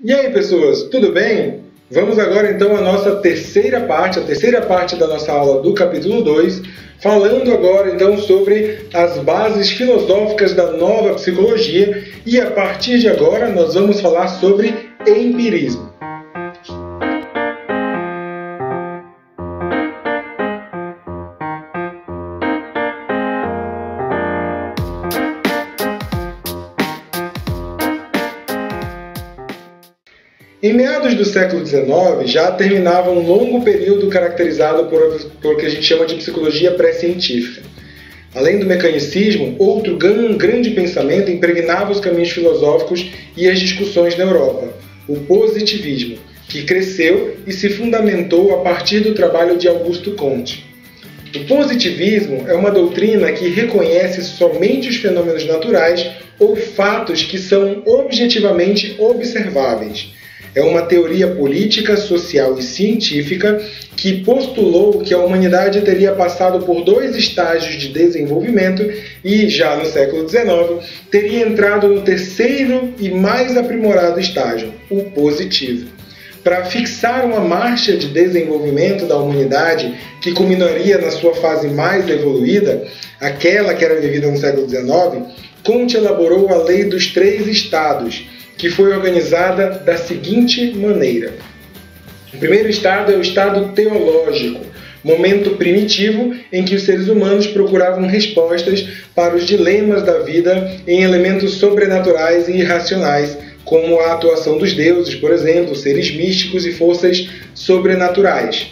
E aí, pessoas, tudo bem? Vamos agora então à nossa terceira parte, a terceira parte da nossa aula do capítulo 2, falando agora então sobre as bases filosóficas da nova psicologia e a partir de agora nós vamos falar sobre empirismo. Em meados do século XIX, já terminava um longo período caracterizado por o que a gente chama de psicologia pré-científica. Além do mecanicismo, outro grande pensamento impregnava os caminhos filosóficos e as discussões na Europa, o positivismo, que cresceu e se fundamentou a partir do trabalho de Augusto Comte. O positivismo é uma doutrina que reconhece somente os fenômenos naturais ou fatos que são objetivamente observáveis. É uma teoria política, social e científica que postulou que a humanidade teria passado por dois estágios de desenvolvimento e, já no século XIX, teria entrado no terceiro e mais aprimorado estágio, o positivo. Para fixar uma marcha de desenvolvimento da humanidade que culminaria na sua fase mais evoluída, aquela que era vivida no século XIX, Comte elaborou a Lei dos Três Estados, que foi organizada da seguinte maneira. O primeiro estado é o estado teológico, momento primitivo em que os seres humanos procuravam respostas para os dilemas da vida em elementos sobrenaturais e irracionais, como a atuação dos deuses, por exemplo, seres místicos e forças sobrenaturais.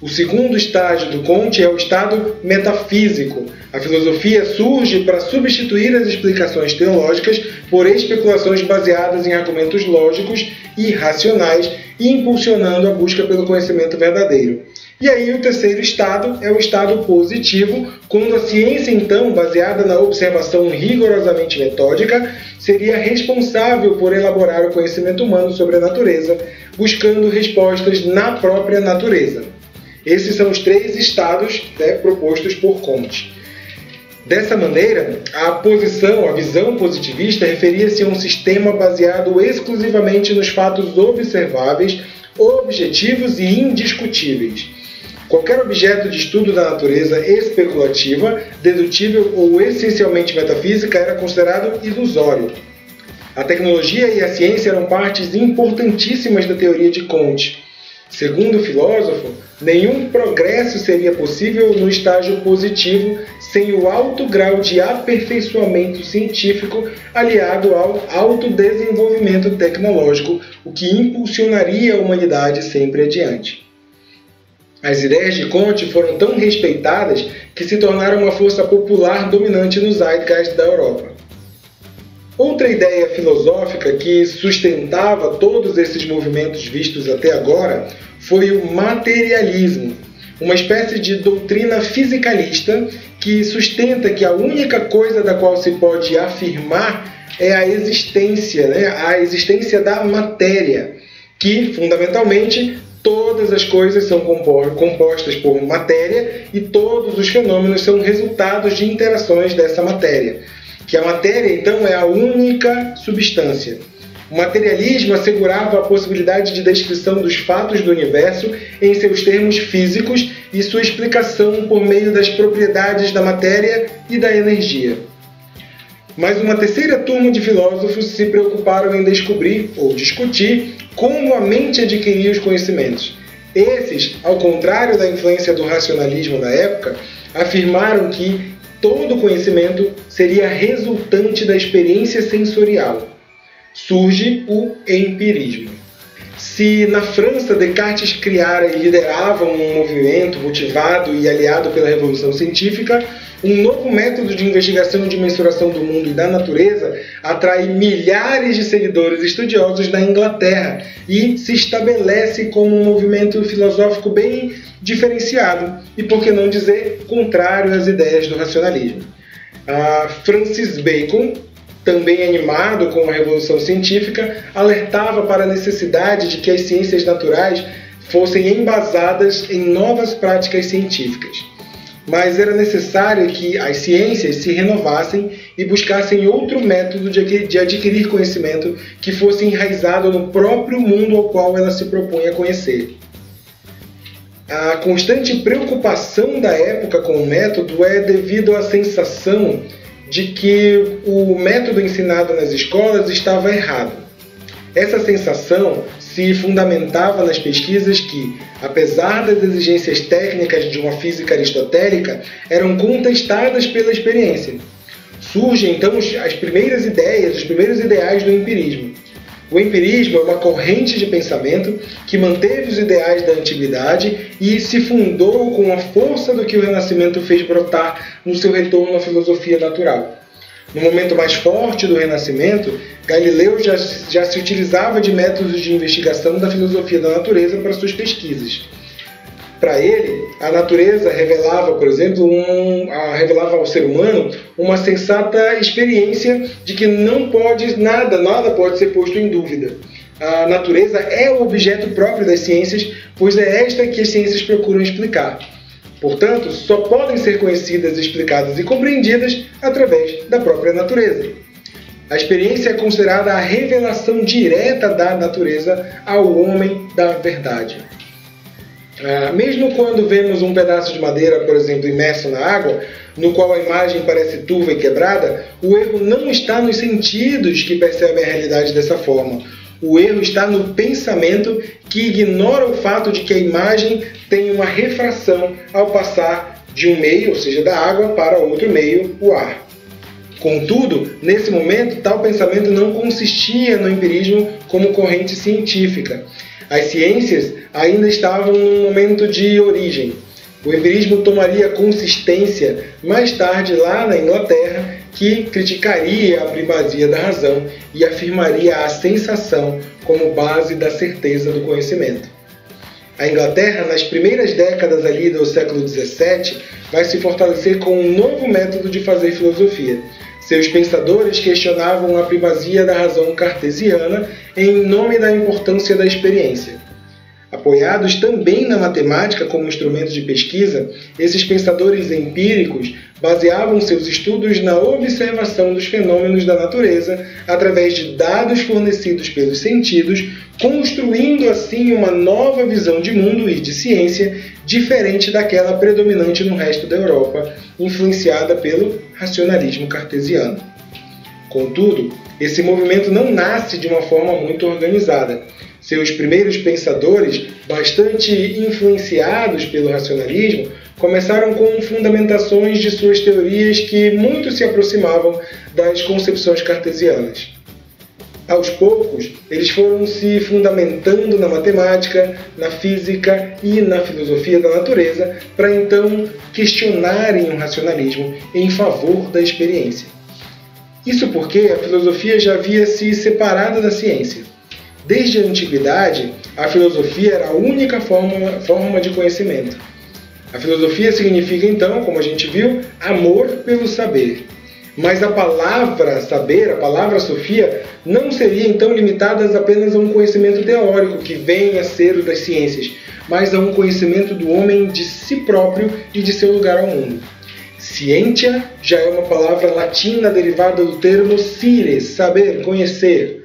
O segundo estágio do Comte é o estado metafísico. A filosofia surge para substituir as explicações teológicas por especulações baseadas em argumentos lógicos e racionais e impulsionando a busca pelo conhecimento verdadeiro. E aí o terceiro estado é o estado positivo, quando a ciência, então, baseada na observação rigorosamente metódica, seria responsável por elaborar o conhecimento humano sobre a natureza, buscando respostas na própria natureza. Esses são os três estados propostos por Comte. Dessa maneira, a visão positivista referia-se a um sistema baseado exclusivamente nos fatos observáveis, objetivos e indiscutíveis. Qualquer objeto de estudo da natureza especulativa, dedutível ou essencialmente metafísica era considerado ilusório. A tecnologia e a ciência eram partes importantíssimas da teoria de Comte. Segundo o filósofo, nenhum progresso seria possível no estágio positivo sem o alto grau de aperfeiçoamento científico aliado ao alto desenvolvimento tecnológico, o que impulsionaria a humanidade sempre adiante. As ideias de Comte foram tão respeitadas que se tornaram uma força popular dominante no zeitgeist da Europa. Outra ideia filosófica que sustentava todos esses movimentos vistos até agora foi o materialismo, uma espécie de doutrina fisicalista que sustenta que a única coisa da qual se pode afirmar é a existência da matéria, que, fundamentalmente, todas as coisas são compostas por matéria e todos os fenômenos são resultados de interações dessa matéria. Que a matéria, então, é a única substância. O materialismo assegurava a possibilidade de descrição dos fatos do universo em seus termos físicos e sua explicação por meio das propriedades da matéria e da energia. Mas uma terceira turma de filósofos se preocuparam em descobrir ou discutir como a mente adquiria os conhecimentos. Esses, ao contrário da influência do racionalismo da época, afirmaram que todo conhecimento seria resultante da experiência sensorial. Surge o empirismo. Se na França Descartes criara e liderava um movimento motivado e aliado pela Revolução Científica, um novo método de investigação e de mensuração do mundo e da natureza atrai milhares de seguidores estudiosos na Inglaterra e se estabelece como um movimento filosófico bem diferenciado e, por que não dizer, contrário às ideias do racionalismo. Francis Bacon, também animado com a Revolução Científica, alertava para a necessidade de que as ciências naturais fossem embasadas em novas práticas científicas. Mas era necessário que as ciências se renovassem e buscassem outro método de adquirir conhecimento que fosse enraizado no próprio mundo ao qual ela se propunha a conhecer. A constante preocupação da época com o método é devido à sensação de que o método ensinado nas escolas estava errado. Essa sensação se fundamentava nas pesquisas que, apesar das exigências técnicas de uma física aristotélica, eram contestadas pela experiência. Surgem então as primeiras ideias, os primeiros ideais do empirismo. O empirismo é uma corrente de pensamento que manteve os ideais da antiguidade e se fundou com a força do que o Renascimento fez brotar no seu retorno à filosofia natural. No momento mais forte do Renascimento, Galileu já se utilizava de métodos de investigação da filosofia da natureza para suas pesquisas. Para ele, a natureza revelava, por exemplo, revelava ao ser humano uma sensata experiência de que nada pode ser posto em dúvida. A natureza é o objeto próprio das ciências, pois é esta que as ciências procuram explicar. Portanto, só podem ser conhecidas, explicadas e compreendidas através da própria natureza. A experiência é considerada a revelação direta da natureza ao homem da verdade. Mesmo quando vemos um pedaço de madeira, por exemplo, imerso na água, no qual a imagem parece turva e quebrada, o erro não está nos sentidos que percebem a realidade dessa forma. O erro está no pensamento que ignora o fato de que a imagem tem uma refração ao passar de um meio, ou seja, da água, para outro meio, o ar. Contudo, nesse momento, tal pensamento não consistia no empirismo como corrente científica. As ciências ainda estavam num momento de origem. O empirismo tomaria consistência mais tarde lá na Inglaterra, que criticaria a primazia da razão e afirmaria a sensação como base da certeza do conhecimento. A Inglaterra, nas primeiras décadas ali do século XVII, vai se fortalecer com um novo método de fazer filosofia. Seus pensadores questionavam a primazia da razão cartesiana em nome da importância da experiência. Apoiados também na matemática como instrumento de pesquisa, esses pensadores empíricos baseavam seus estudos na observação dos fenômenos da natureza através de dados fornecidos pelos sentidos, construindo assim uma nova visão de mundo e de ciência diferente daquela predominante no resto da Europa, influenciada pelo racionalismo cartesiano. Contudo, esse movimento não nasce de uma forma muito organizada. Seus primeiros pensadores, bastante influenciados pelo racionalismo, começaram com fundamentações de suas teorias que muito se aproximavam das concepções cartesianas. Aos poucos, eles foram se fundamentando na matemática, na física e na filosofia da natureza, para então questionarem o racionalismo em favor da experiência. Isso porque a filosofia já havia se separado da ciência. Desde a antiguidade, a filosofia era a única forma de conhecimento. A filosofia significa, então, como a gente viu, amor pelo saber. Mas a palavra saber, a palavra sofia, não seria então limitada apenas a um conhecimento teórico que vem a ser o das ciências, mas a um conhecimento do homem de si próprio e de seu lugar ao mundo. Scientia já é uma palavra latina derivada do termo scire, saber, conhecer.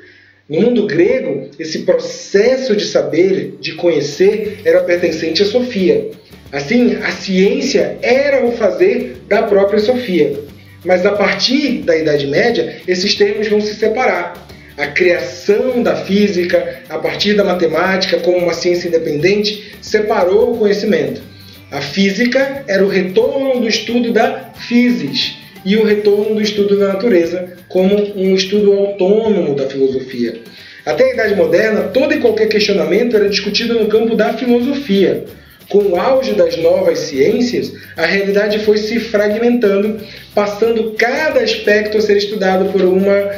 No mundo grego, esse processo de saber, de conhecer, era pertencente à Sofia. Assim, a ciência era o fazer da própria Sofia. Mas a partir da Idade Média, esses termos vão se separar. A criação da física, a partir da matemática como uma ciência independente, separou o conhecimento. A física era o retorno do estudo da physis e o retorno do estudo da natureza como um estudo autônomo da filosofia. Até a Idade Moderna, todo e qualquer questionamento era discutido no campo da filosofia. Com o auge das novas ciências, a realidade foi se fragmentando, passando cada aspecto a ser estudado por uma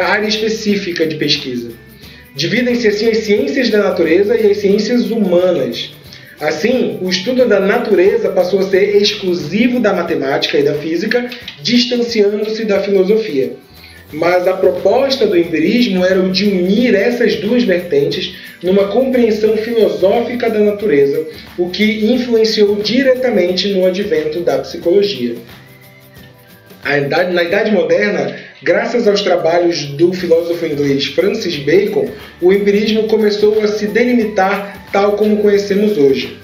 área específica de pesquisa. Dividem-se assim as ciências da natureza e as ciências humanas. Assim, o estudo da natureza passou a ser exclusivo da matemática e da física, distanciando-se da filosofia. Mas a proposta do empirismo era o de unir essas duas vertentes numa compreensão filosófica da natureza, o que influenciou diretamente no advento da psicologia. Na Idade Moderna, graças aos trabalhos do filósofo inglês Francis Bacon, o empirismo começou a se delimitar tal como conhecemos hoje.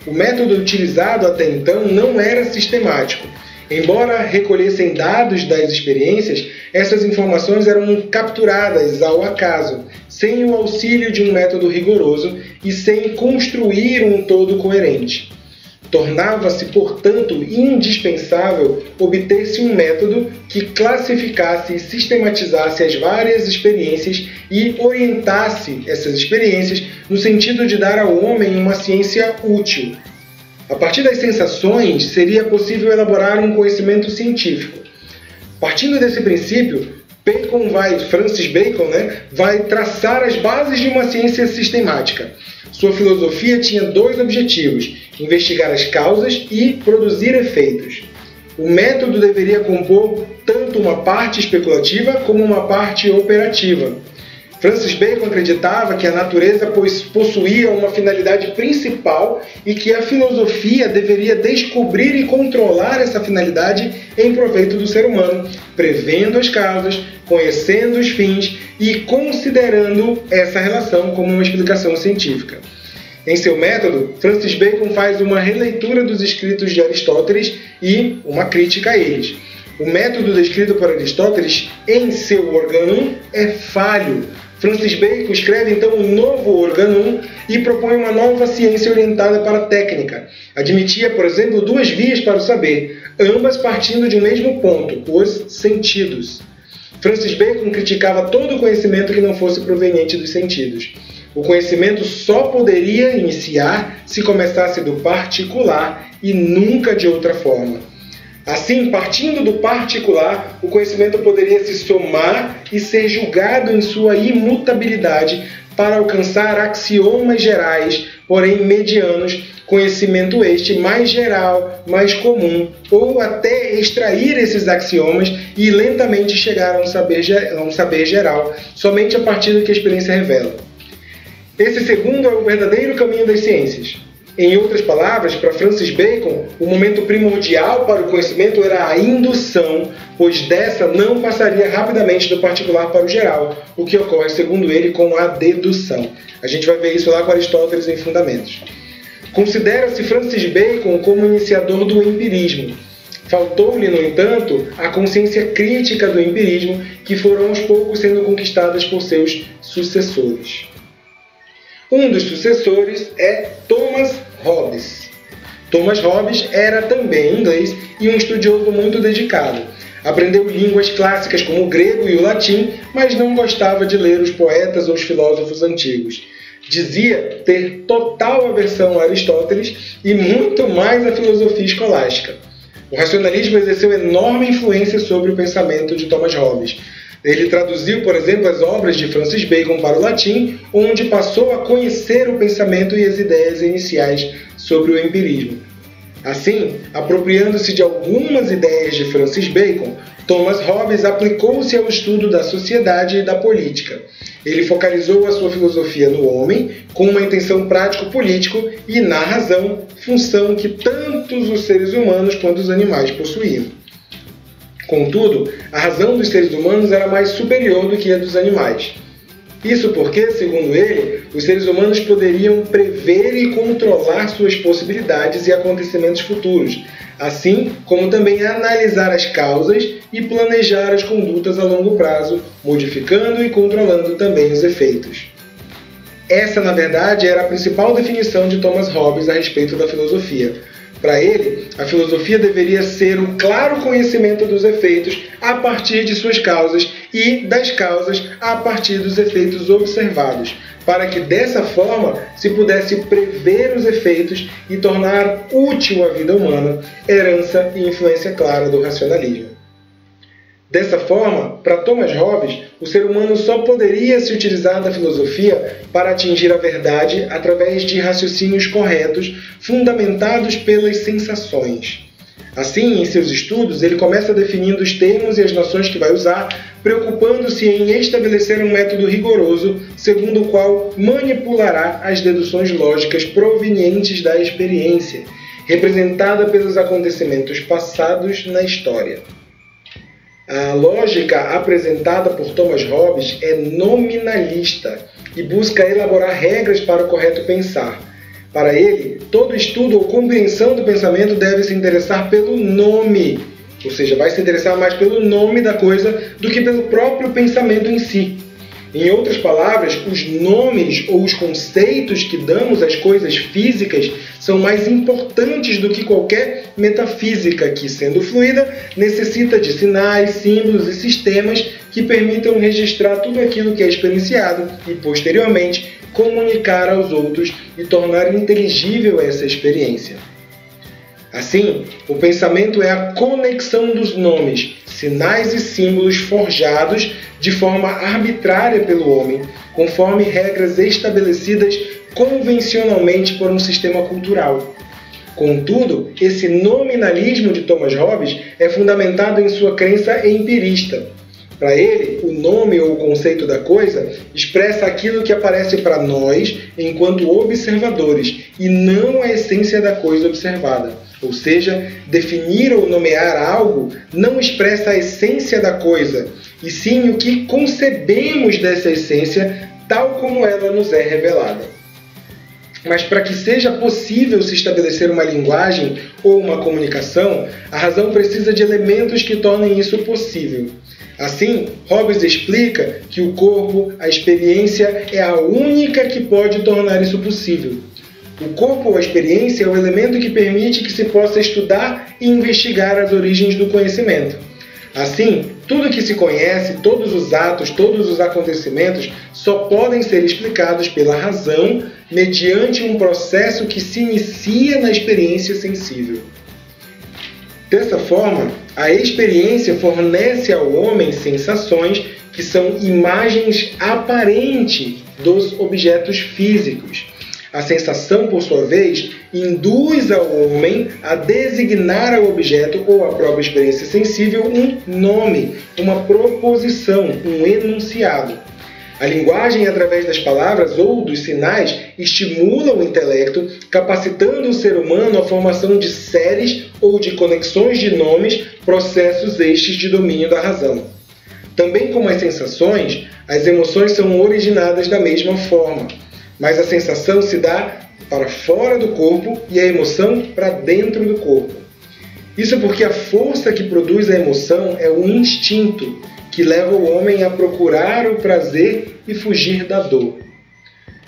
O método utilizado até então não era sistemático. Embora recolhessem dados das experiências, essas informações eram capturadas ao acaso, sem o auxílio de um método rigoroso e sem construir um todo coerente. Tornava-se, portanto, indispensável obter-se um método que classificasse e sistematizasse as várias experiências e orientasse essas experiências no sentido de dar ao homem uma ciência útil. A partir das sensações, seria possível elaborar um conhecimento científico. Partindo desse princípio, Francis Bacon vai traçar as bases de uma ciência sistemática. Sua filosofia tinha dois objetivos: investigar as causas e produzir efeitos. O método deveria compor tanto uma parte especulativa como uma parte operativa. Francis Bacon acreditava que a natureza possuía uma finalidade principal e que a filosofia deveria descobrir e controlar essa finalidade em proveito do ser humano, prevendo as causas, conhecendo os fins e considerando essa relação como uma explicação científica. Em seu método, Francis Bacon faz uma releitura dos escritos de Aristóteles e uma crítica a eles. O método descrito por Aristóteles em seu Organum é falho. Francis Bacon escreve então um novo Organum e propõe uma nova ciência orientada para a técnica. Admitia, por exemplo, duas vias para o saber, ambas partindo de um mesmo ponto, os sentidos. Francis Bacon criticava todo o conhecimento que não fosse proveniente dos sentidos. O conhecimento só poderia iniciar se começasse do particular e nunca de outra forma. Assim, partindo do particular, o conhecimento poderia se somar e ser julgado em sua imutabilidade para alcançar axiomas gerais, porém medianos, conhecimento este mais geral, mais comum, ou até extrair esses axiomas e lentamente chegar a um saber geral, somente a partir do que a experiência revela. Esse segundo é o verdadeiro caminho das ciências. Em outras palavras, para Francis Bacon, o momento primordial para o conhecimento era a indução, pois dessa não passaria rapidamente do particular para o geral, o que ocorre, segundo ele, com a dedução. A gente vai ver isso lá com Aristóteles em Fundamentos. Considera-se Francis Bacon como iniciador do empirismo. Faltou-lhe, no entanto, a consciência crítica do empirismo, que foram aos poucos sendo conquistadas por seus sucessores. Um dos sucessores é Thomas Hobbes. Thomas Hobbes era também inglês e um estudioso muito dedicado. Aprendeu línguas clássicas como o grego e o latim, mas não gostava de ler os poetas ou os filósofos antigos. Dizia ter total aversão a Aristóteles e muito mais à filosofia escolástica. O racionalismo exerceu enorme influência sobre o pensamento de Thomas Hobbes. Ele traduziu, por exemplo, as obras de Francis Bacon para o latim, onde passou a conhecer o pensamento e as ideias iniciais sobre o empirismo. Assim, apropriando-se de algumas ideias de Francis Bacon, Thomas Hobbes aplicou-se ao estudo da sociedade e da política. Ele focalizou a sua filosofia no homem, com uma intenção prático-político e na razão, função que tanto os seres humanos quanto os animais possuíam. Contudo, a razão dos seres humanos era mais superior do que a dos animais. Isso porque, segundo ele, os seres humanos poderiam prever e controlar suas possibilidades e acontecimentos futuros, assim como também analisar as causas e planejar as condutas a longo prazo, modificando e controlando também os efeitos. Essa, na verdade, era a principal definição de Thomas Hobbes a respeito da filosofia. Para ele, a filosofia deveria ser o claro conhecimento dos efeitos a partir de suas causas e das causas a partir dos efeitos observados, para que dessa forma se pudesse prever os efeitos e tornar útil a vida humana, herança e influência clara do racionalismo. Dessa forma, para Thomas Hobbes, o ser humano só poderia se utilizar da filosofia para atingir a verdade através de raciocínios corretos, fundamentados pelas sensações. Assim, em seus estudos, ele começa definindo os termos e as noções que vai usar, preocupando-se em estabelecer um método rigoroso, segundo o qual manipulará as deduções lógicas provenientes da experiência, representada pelos acontecimentos passados na história. A lógica apresentada por Thomas Hobbes é nominalista e busca elaborar regras para o correto pensar. Para ele, todo estudo ou compreensão do pensamento deve se interessar pelo nome, ou seja, vai se interessar mais pelo nome da coisa do que pelo próprio pensamento em si. Em outras palavras, os nomes ou os conceitos que damos às coisas físicas são mais importantes do que qualquer metafísica que, sendo fluida, necessita de sinais, símbolos e sistemas que permitam registrar tudo aquilo que é experienciado e, posteriormente, comunicar aos outros e tornar inteligível essa experiência. Assim, o pensamento é a conexão dos nomes, sinais e símbolos forjados de forma arbitrária pelo homem, conforme regras estabelecidas convencionalmente por um sistema cultural. Contudo, esse nominalismo de Thomas Hobbes é fundamentado em sua crença empirista. Para ele, o nome ou o conceito da coisa expressa aquilo que aparece para nós enquanto observadores e não a essência da coisa observada. Ou seja, definir ou nomear algo não expressa a essência da coisa, e sim o que concebemos dessa essência, tal como ela nos é revelada. Mas para que seja possível se estabelecer uma linguagem ou uma comunicação, a razão precisa de elementos que tornem isso possível. Assim, Hobbes explica que o corpo, a experiência, é a única que pode tornar isso possível. O corpo ou a experiência é o elemento que permite que se possa estudar e investigar as origens do conhecimento. Assim, tudo que se conhece, todos os atos, todos os acontecimentos, só podem ser explicados pela razão mediante um processo que se inicia na experiência sensível. Dessa forma, a experiência fornece ao homem sensações que são imagens aparentes dos objetos físicos. A sensação, por sua vez, induz ao homem a designar ao objeto ou à própria experiência sensível um nome, uma proposição, um enunciado. A linguagem, através das palavras ou dos sinais, estimula o intelecto, capacitando o ser humano à formação de séries ou de conexões de nomes, processos estes de domínio da razão. Também como as sensações, as emoções são originadas da mesma forma. Mas a sensação se dá para fora do corpo e a emoção para dentro do corpo. Isso porque a força que produz a emoção é o instinto, que leva o homem a procurar o prazer e fugir da dor.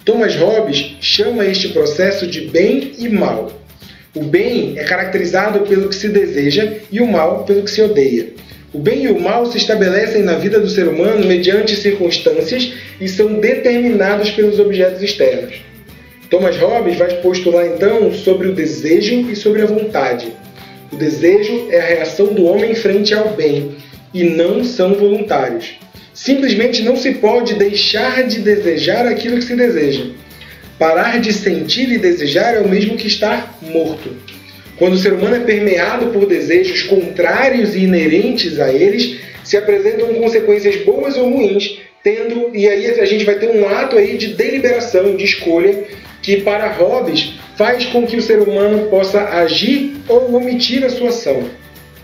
Thomas Hobbes chama este processo de bem e mal. O bem é caracterizado pelo que se deseja e o mal pelo que se odeia. O bem e o mal se estabelecem na vida do ser humano mediante circunstâncias e são determinados pelos objetos externos. Thomas Hobbes vai postular então sobre o desejo e sobre a vontade. O desejo é a reação do homem frente ao bem e não são voluntários. Simplesmente não se pode deixar de desejar aquilo que se deseja. Parar de sentir e desejar é o mesmo que estar morto. Quando o ser humano é permeado por desejos contrários e inerentes a eles, se apresentam consequências boas ou ruins, e aí a gente vai ter um ato aí de deliberação, de escolha, que para Hobbes faz com que o ser humano possa agir ou omitir a sua ação.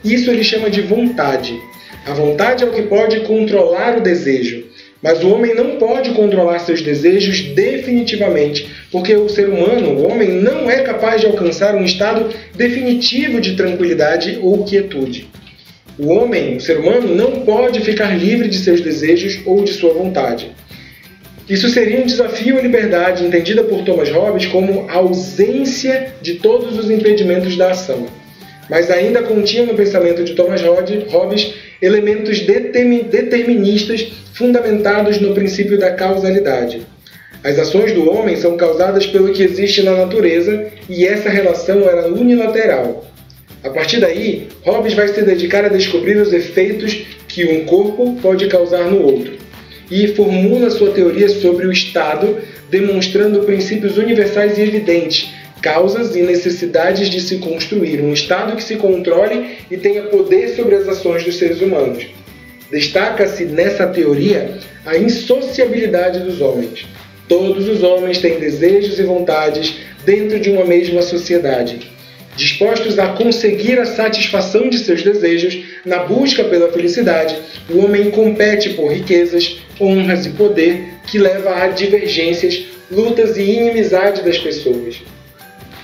Isso ele chama de vontade. A vontade é o que pode controlar o desejo. Mas o homem não pode controlar seus desejos definitivamente, porque o ser humano, o homem, não é capaz de alcançar um estado definitivo de tranquilidade ou quietude. O homem, o ser humano, não pode ficar livre de seus desejos ou de sua vontade. Isso seria um desafio à liberdade, entendida por Thomas Hobbes como a ausência de todos os impedimentos da ação. Mas ainda continha no pensamento de Thomas Hobbes elementos deterministas fundamentados no princípio da causalidade. As ações do homem são causadas pelo que existe na natureza e essa relação era unilateral. A partir daí, Hobbes vai se dedicar a descobrir os efeitos que um corpo pode causar no outro e formula sua teoria sobre o Estado, demonstrando princípios universais e evidentes, causas e necessidades de se construir um Estado que se controle e tenha poder sobre as ações dos seres humanos. Destaca-se nessa teoria a insociabilidade dos homens. Todos os homens têm desejos e vontades dentro de uma mesma sociedade. Dispostos a conseguir a satisfação de seus desejos, na busca pela felicidade, o homem compete por riquezas, honras e poder que leva a divergências, lutas e inimizade das pessoas.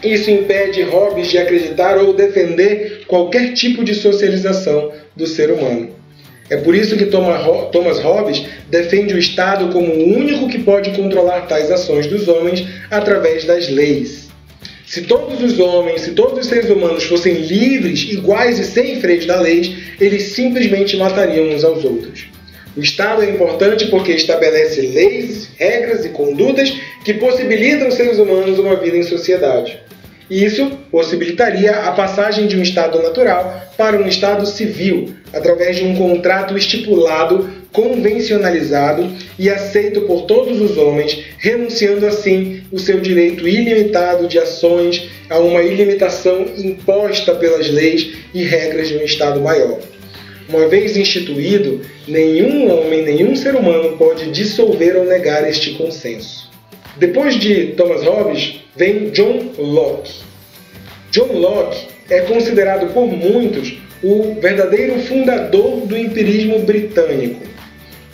Isso impede Hobbes de acreditar ou defender qualquer tipo de socialização do ser humano. É por isso que Thomas Hobbes defende o Estado como o único que pode controlar tais ações dos homens através das leis. Se todos os homens, se todos os seres humanos fossem livres, iguais e sem freios da lei, eles simplesmente matariam uns aos outros. O Estado é importante porque estabelece leis, regras e condutas que possibilitam aos seres humanos uma vida em sociedade. Isso possibilitaria a passagem de um estado natural para um estado civil, através de um contrato estipulado, convencionalizado e aceito por todos os homens, renunciando assim o seu direito ilimitado de ações a uma ilimitação imposta pelas leis e regras de um estado maior. Uma vez instituído, nenhum homem, nenhum ser humano pode dissolver ou negar este consenso. Depois de Thomas Hobbes, vem John Locke. John Locke é considerado por muitos o verdadeiro fundador do empirismo britânico.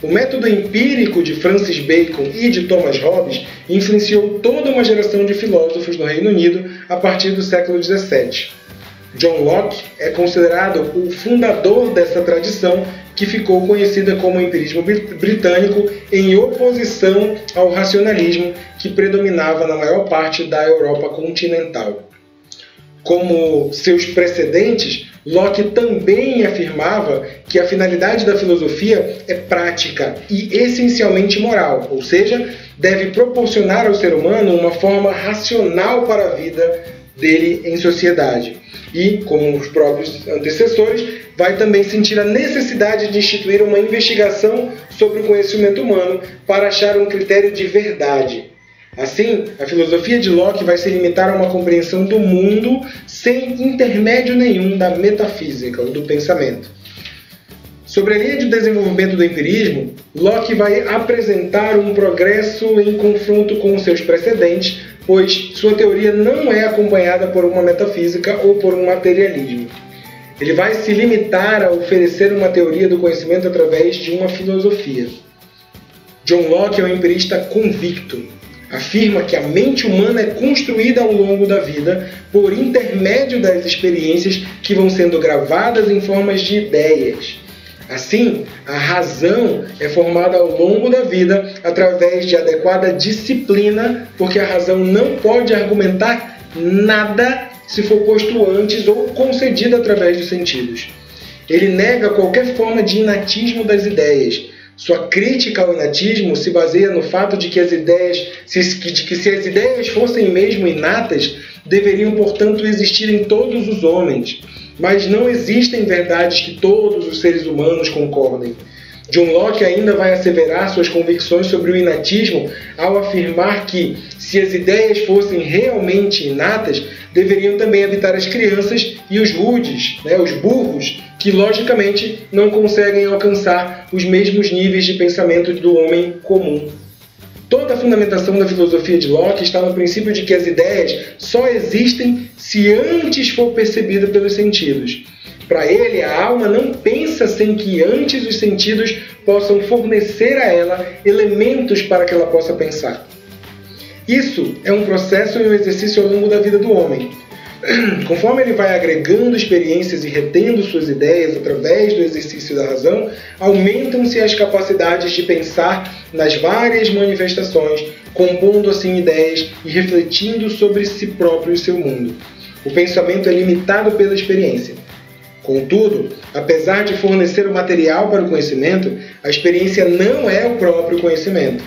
O método empírico de Francis Bacon e de Thomas Hobbes influenciou toda uma geração de filósofos no Reino Unido a partir do século XVII. John Locke é considerado o fundador dessa tradição que ficou conhecida como empirismo britânico, em oposição ao racionalismo que predominava na maior parte da Europa continental. Como seus precedentes, Locke também afirmava que a finalidade da filosofia é prática e essencialmente moral, ou seja, deve proporcionar ao ser humano uma forma racional para a vida dele em sociedade. E, como os próprios antecessores, vai também sentir a necessidade de instituir uma investigação sobre o conhecimento humano para achar um critério de verdade. Assim, a filosofia de Locke vai se limitar a uma compreensão do mundo sem intermédio nenhum da metafísica ou do pensamento. Sobre a linha de desenvolvimento do empirismo, Locke vai apresentar um progresso em confronto com seus precedentes, pois sua teoria não é acompanhada por uma metafísica ou por um materialismo. Ele vai se limitar a oferecer uma teoria do conhecimento através de uma filosofia. John Locke é um empirista convicto. Afirma que a mente humana é construída ao longo da vida por intermédio das experiências que vão sendo gravadas em formas de ideias. Assim, a razão é formada ao longo da vida através de adequada disciplina, porque a razão não pode argumentar nada se for posto antes ou concedido através dos sentidos. Ele nega qualquer forma de inatismo das ideias. Sua crítica ao inatismo se baseia no fato de que se as ideias fossem mesmo inatas, deveriam, portanto, existir em todos os homens. Mas não existem verdades que todos os seres humanos concordem. John Locke ainda vai asseverar suas convicções sobre o inatismo ao afirmar que, se as ideias fossem realmente inatas, deveriam também habitar as crianças e os rudes, os burros, que logicamente não conseguem alcançar os mesmos níveis de pensamento do homem comum. Toda a fundamentação da filosofia de Locke está no princípio de que as ideias só existem se antes for percebida pelos sentidos. Para ele, a alma não pensa sem que antes os sentidos possam fornecer a ela elementos para que ela possa pensar. Isso é um processo e um exercício ao longo da vida do homem. Conforme ele vai agregando experiências e retendo suas ideias através do exercício da razão, aumentam-se as capacidades de pensar nas várias manifestações, compondo assim ideias e refletindo sobre si próprio e seu mundo. O pensamento é limitado pela experiência. Contudo, apesar de fornecer o material para o conhecimento, a experiência não é o próprio conhecimento.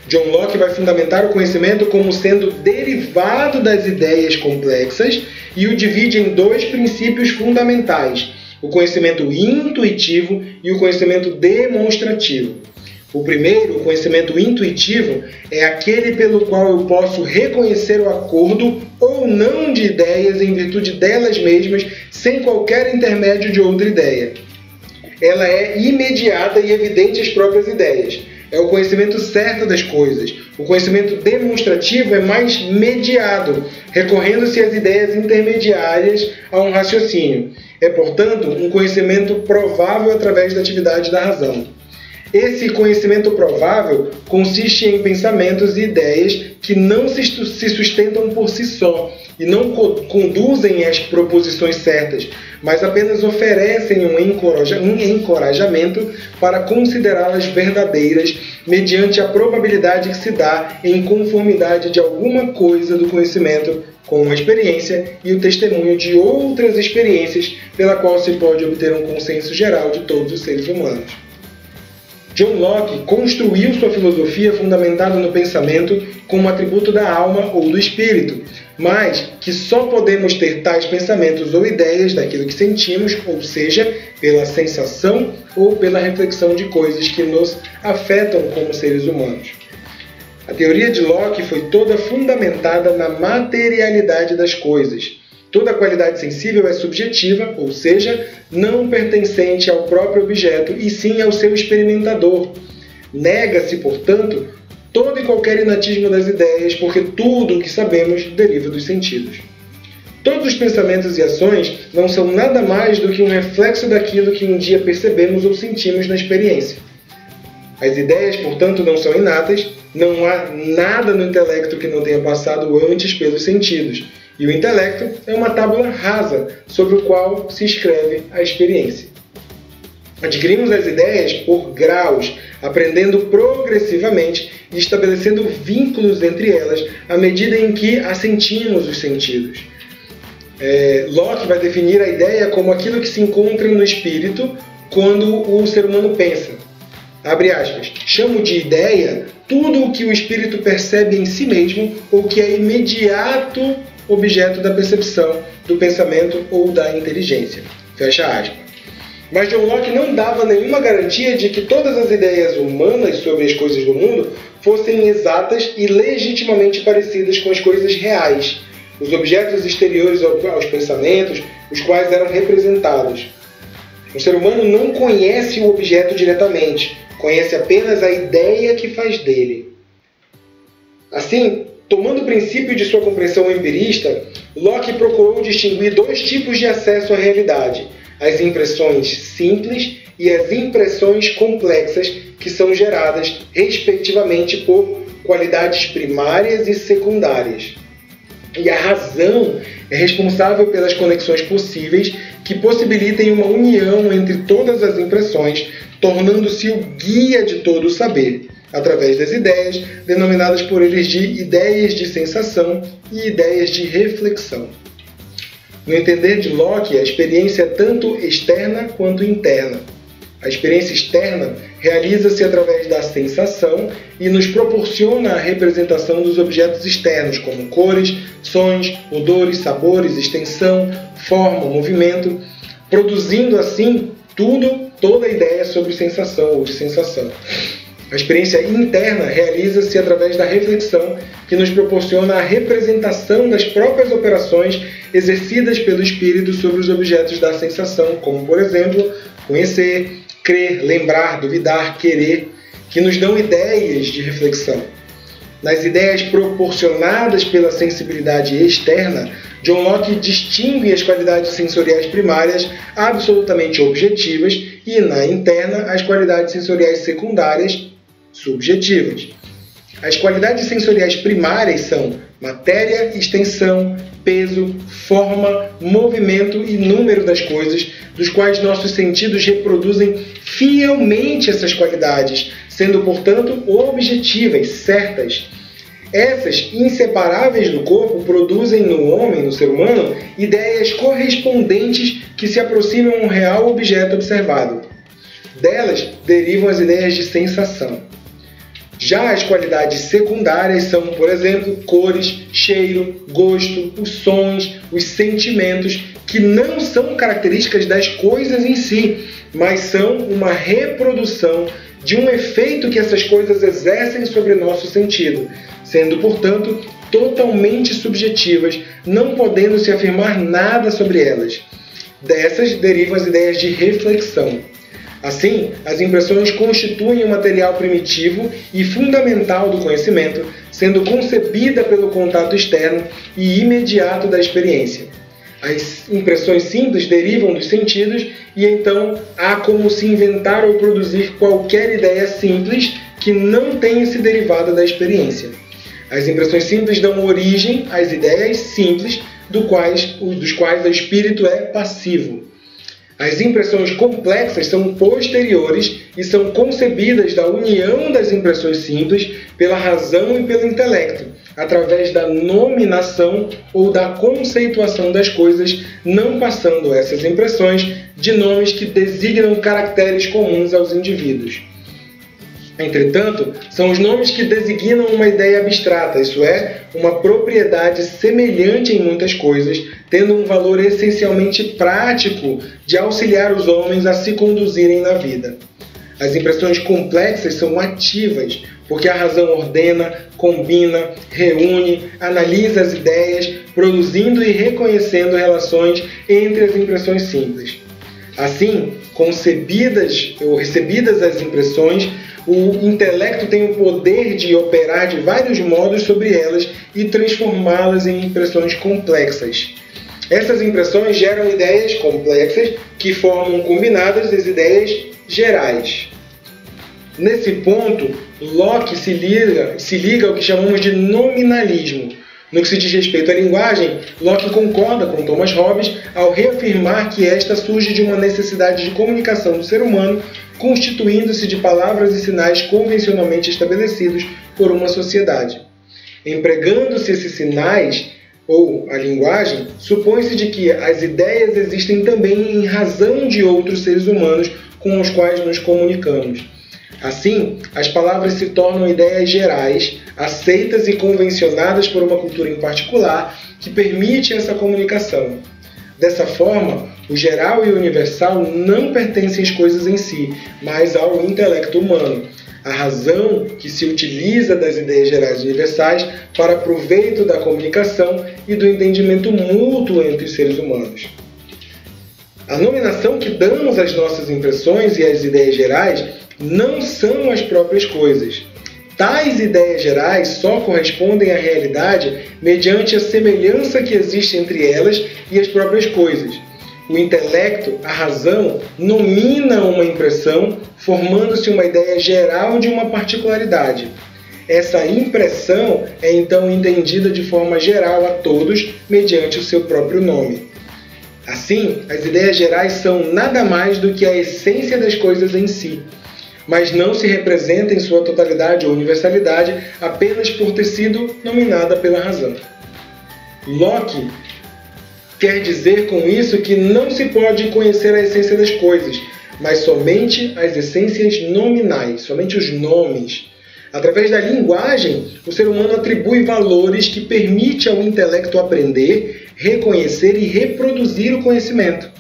John Locke vai fundamentar o conhecimento como sendo derivado das ideias complexas e o divide em dois princípios fundamentais: o conhecimento intuitivo e o conhecimento demonstrativo. O primeiro, o conhecimento intuitivo, é aquele pelo qual eu posso reconhecer o acordo ou não de ideias em virtude delas mesmas, sem qualquer intermédio de outra ideia. Ela é imediata e evidente às próprias ideias. é o conhecimento certo das coisas. O conhecimento demonstrativo é mais mediado, recorrendo-se às ideias intermediárias a um raciocínio. É, portanto, um conhecimento provável através da atividade da razão. Esse conhecimento provável consiste em pensamentos e ideias que não se sustentam por si só e não conduzem às proposições certas, mas apenas oferecem um encorajamento para considerá-las verdadeiras mediante a probabilidade que se dá em conformidade de alguma coisa do conhecimento com a experiência e o testemunho de outras experiências pela qual se pode obter um consenso geral de todos os seres humanos. John Locke construiu sua filosofia fundamentada no pensamento como atributo da alma ou do espírito, mas que só podemos ter tais pensamentos ou ideias daquilo que sentimos, ou seja, pela sensação ou pela reflexão de coisas que nos afetam como seres humanos. A teoria de Locke foi toda fundamentada na materialidade das coisas. Toda qualidade sensível é subjetiva, ou seja, não pertencente ao próprio objeto e sim ao seu experimentador. Nega-se, portanto, todo e qualquer inatismo das ideias, porque tudo o que sabemos deriva dos sentidos. Todos os pensamentos e ações não são nada mais do que um reflexo daquilo que um dia percebemos ou sentimos na experiência. As ideias, portanto, não são inatas, não há nada no intelecto que não tenha passado antes pelos sentidos. E o intelecto é uma tábua rasa sobre o qual se escreve a experiência. Adquirimos as ideias por graus, aprendendo progressivamente e estabelecendo vínculos entre elas à medida em que assentimos os sentidos. Locke vai definir a ideia como aquilo que se encontra no espírito quando o ser humano pensa. Abre aspas. Chamo de ideia tudo o que o espírito percebe em si mesmo ou que é imediato objeto da percepção, do pensamento ou da inteligência. Fecha aspas. Mas John Locke não dava nenhuma garantia de que todas as ideias humanas sobre as coisas do mundo fossem exatas e legitimamente parecidas com as coisas reais, os objetos exteriores aos pensamentos, os quais eram representados. O ser humano não conhece o objeto diretamente, conhece apenas a ideia que faz dele. Assim, tomando o princípio de sua compreensão empirista, Locke procurou distinguir dois tipos de acesso à realidade: as impressões simples e as impressões complexas, que são geradas, respectivamente, por qualidades primárias e secundárias. E a razão é responsável pelas conexões possíveis que possibilitem uma união entre todas as impressões, tornando-se o guia de todo o saber, através das ideias, denominadas por eles de ideias de sensação e ideias de reflexão. No entender de Locke, a experiência é tanto externa quanto interna. A experiência externa realiza-se através da sensação e nos proporciona a representação dos objetos externos, como cores, sons, odores, sabores, extensão, forma, movimento, produzindo assim toda a ideia sobre sensação ou de sensação. A experiência interna realiza-se através da reflexão, que nos proporciona a representação das próprias operações exercidas pelo espírito sobre os objetos da sensação, como, por exemplo, conhecer, crer, lembrar, duvidar, querer, que nos dão ideias de reflexão. Nas ideias proporcionadas pela sensibilidade externa, John Locke distingue as qualidades sensoriais primárias absolutamente objetivas e, na interna, as qualidades sensoriais secundárias subjetivas. As qualidades sensoriais primárias são matéria, extensão, peso, forma, movimento e número das coisas, dos quais nossos sentidos reproduzem fielmente essas qualidades, sendo, portanto, objetivas, certas. Essas, inseparáveis do corpo, produzem no homem, no ser humano, ideias correspondentes que se aproximam a um real objeto observado. Delas derivam as ideias de sensação. Já as qualidades secundárias são, por exemplo, cores, cheiro, gosto, os sons, os sentimentos, que não são características das coisas em si, mas são uma reprodução de um efeito que essas coisas exercem sobre nosso sentido, sendo, portanto, totalmente subjetivas, não podendo se afirmar nada sobre elas. Dessas derivam as ideias de reflexão. Assim, as impressões constituem um material primitivo e fundamental do conhecimento, sendo concebida pelo contato externo e imediato da experiência. As impressões simples derivam dos sentidos e então há como se inventar ou produzir qualquer ideia simples que não tenha se derivado da experiência. As impressões simples dão origem às ideias simples, dos quais o espírito é passivo. As impressões complexas são posteriores e são concebidas da união das impressões simples pela razão e pelo intelecto, através da nominação ou da conceituação das coisas, não passando essas impressões de nomes que designam caracteres comuns aos indivíduos. Entretanto, são os nomes que designam uma ideia abstrata, isso é, uma propriedade semelhante em muitas coisas, tendo um valor essencialmente prático de auxiliar os homens a se conduzirem na vida. As impressões complexas são ativas, porque a razão ordena, combina, reúne, analisa as ideias, produzindo e reconhecendo relações entre as impressões simples. Assim, concebidas ou recebidas as impressões, o intelecto tem o poder de operar de vários modos sobre elas e transformá-las em impressões complexas. Essas impressões geram ideias complexas que formam combinadas as ideias gerais. Nesse ponto, Locke se liga ao que chamamos de nominalismo. No que se diz respeito à linguagem, Locke concorda com Thomas Hobbes ao reafirmar que esta surge de uma necessidade de comunicação do ser humano, constituindo-se de palavras e sinais convencionalmente estabelecidos por uma sociedade. Empregando-se esses sinais, ou a linguagem, supõe-se de que as ideias existem também em razão de outros seres humanos com os quais nos comunicamos. Assim, as palavras se tornam ideias gerais, aceitas e convencionadas por uma cultura em particular, que permite essa comunicação. Dessa forma, o geral e o universal não pertencem às coisas em si, mas ao intelecto humano. A razão que se utiliza das ideias gerais e universais para proveito da comunicação e do entendimento mútuo entre os seres humanos. A nominação que damos às nossas impressões e às ideias gerais não são as próprias coisas. Tais ideias gerais só correspondem à realidade mediante a semelhança que existe entre elas e as próprias coisas. O intelecto, a razão, nomina uma impressão, formando-se uma ideia geral de uma particularidade. Essa impressão é então entendida de forma geral a todos, mediante o seu próprio nome. Assim, as ideias gerais são nada mais do que a essência das coisas em si, mas não se representa em sua totalidade ou universalidade apenas por ter sido nominada pela razão. Locke quer dizer com isso que não se pode conhecer a essência das coisas, mas somente as essências nominais, somente os nomes. Através da linguagem, o ser humano atribui valores que permitem ao intelecto aprender, reconhecer e reproduzir o conhecimento.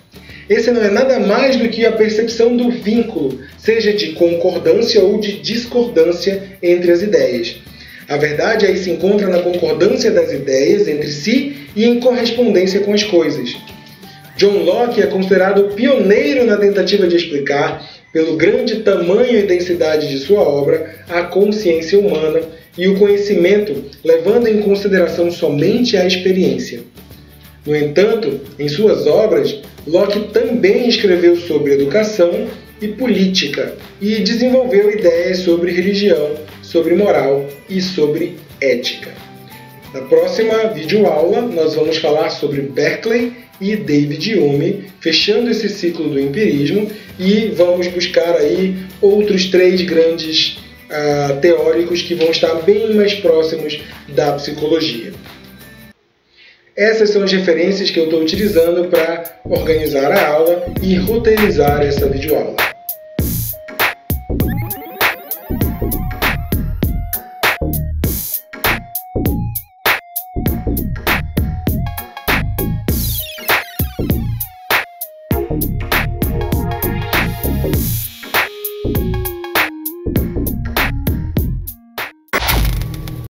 Esse não é nada mais do que a percepção do vínculo, seja de concordância ou de discordância entre as ideias. A verdade aí se encontra na concordância das ideias entre si e em correspondência com as coisas. John Locke é considerado pioneiro na tentativa de explicar, pelo grande tamanho e densidade de sua obra, a consciência humana e o conhecimento, levando em consideração somente a experiência. No entanto, em suas obras, Locke também escreveu sobre educação e política e desenvolveu ideias sobre religião, sobre moral e sobre ética. Na próxima videoaula, nós vamos falar sobre Berkeley e David Hume, fechando esse ciclo do empirismo, e vamos buscar aí outros 3 grandes teóricos que vão estar bem mais próximos da psicologia. Essas são as referências que eu estou utilizando para organizar a aula e roteirizar essa videoaula.